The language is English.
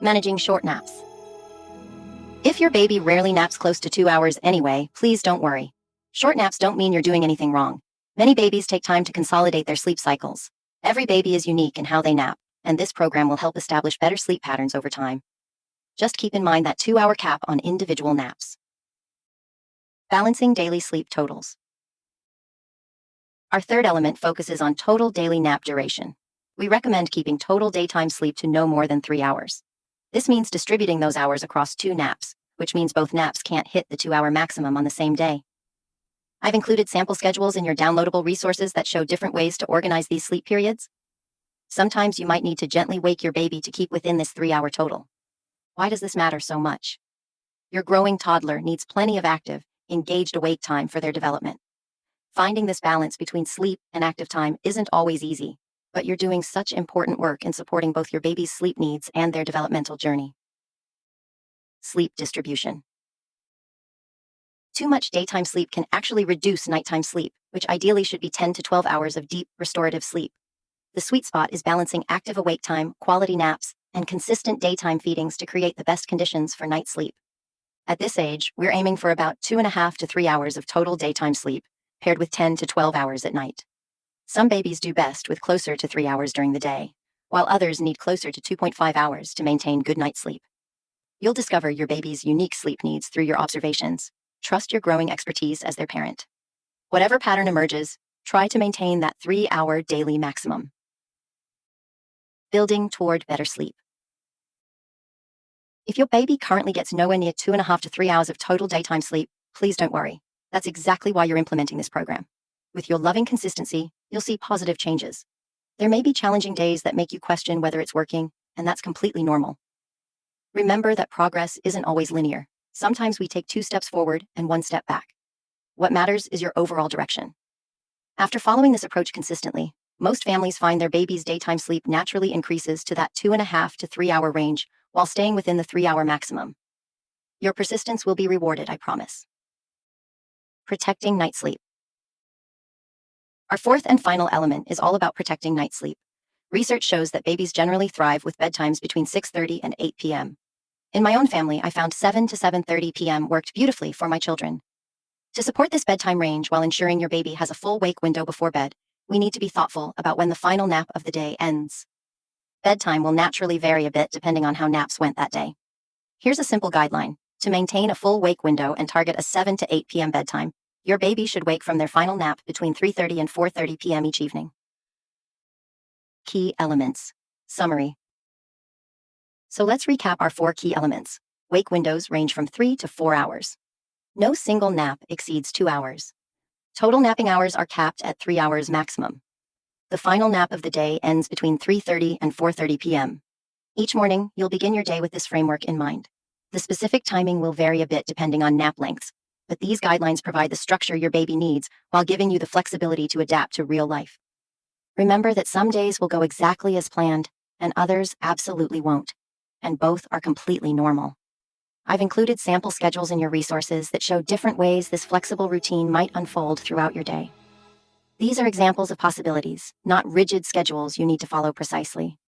Managing short naps. If your baby rarely naps close to 2 hours anyway, please don't worry. Short naps don't mean you're doing anything wrong. Many babies take time to consolidate their sleep cycles. Every baby is unique in how they nap, and this program will help establish better sleep patterns over time. Just keep in mind that 2-hour cap on individual naps. Balancing daily sleep totals. Our third element focuses on total daily nap duration. We recommend keeping total daytime sleep to no more than 3 hours. This means distributing those hours across 2 naps, which means both naps can't hit the 2-hour maximum on the same day. I've included sample schedules in your downloadable resources that show different ways to organize these sleep periods. Sometimes you might need to gently wake your baby to keep within this 3-hour total. Why does this matter so much? Your growing toddler needs plenty of active, engaged awake time for their development. Finding this balance between sleep and active time isn't always easy, but you're doing such important work in supporting both your baby's sleep needs and their developmental journey. Sleep distribution. Too much daytime sleep can actually reduce nighttime sleep, which ideally should be 10 to 12 hours of deep, restorative sleep. The sweet spot is balancing active awake time, quality naps, and consistent daytime feedings to create the best conditions for night sleep. At this age, we're aiming for about 2.5 to 3 hours of total daytime sleep, paired with 10 to 12 hours at night. Some babies do best with closer to 3 hours during the day, while others need closer to 2.5 hours to maintain good night's sleep. You'll discover your baby's unique sleep needs through your observations. Trust your growing expertise as their parent. Whatever pattern emerges, try to maintain that 3-hour daily maximum. Building toward better sleep. If your baby currently gets nowhere near 2.5 to 3 hours of total daytime sleep, please don't worry. That's exactly why you're implementing this program. With your loving consistency, you'll see positive changes. There may be challenging days that make you question whether it's working, and that's completely normal. Remember that progress isn't always linear. Sometimes we take 2 steps forward and 1 step back. What matters is your overall direction. After following this approach consistently, most families find their baby's daytime sleep naturally increases to that 2.5 to 3 hour range while staying within the 3-hour maximum. Your persistence will be rewarded, I promise. Protecting night sleep. Our fourth and final element is all about protecting night sleep. Research shows that babies generally thrive with bedtimes between 6:30 and 8 p.m. In my own family, I found 7 to 7:30 p.m. worked beautifully for my children. To support this bedtime range while ensuring your baby has a full wake window before bed, we need to be thoughtful about when the final nap of the day ends. Bedtime will naturally vary a bit depending on how naps went that day. Here's a simple guideline. To maintain a full wake window and target a 7 to 8 p.m. bedtime, your baby should wake from their final nap between 3:30 and 4:30 p.m. each evening. Key elements. Summary. So let's recap our 4 key elements. Wake windows range from 3 to 4 hours. No single nap exceeds 2 hours. Total napping hours are capped at 3 hours maximum. The final nap of the day ends between 3:30 and 4:30 p.m. Each morning, you'll begin your day with this framework in mind. The specific timing will vary a bit depending on nap lengths, but these guidelines provide the structure your baby needs while giving you the flexibility to adapt to real life. Remember that some days will go exactly as planned, and others absolutely won't, and both are completely normal. I've included sample schedules in your resources that show different ways this flexible routine might unfold throughout your day. These are examples of possibilities, not rigid schedules you need to follow precisely.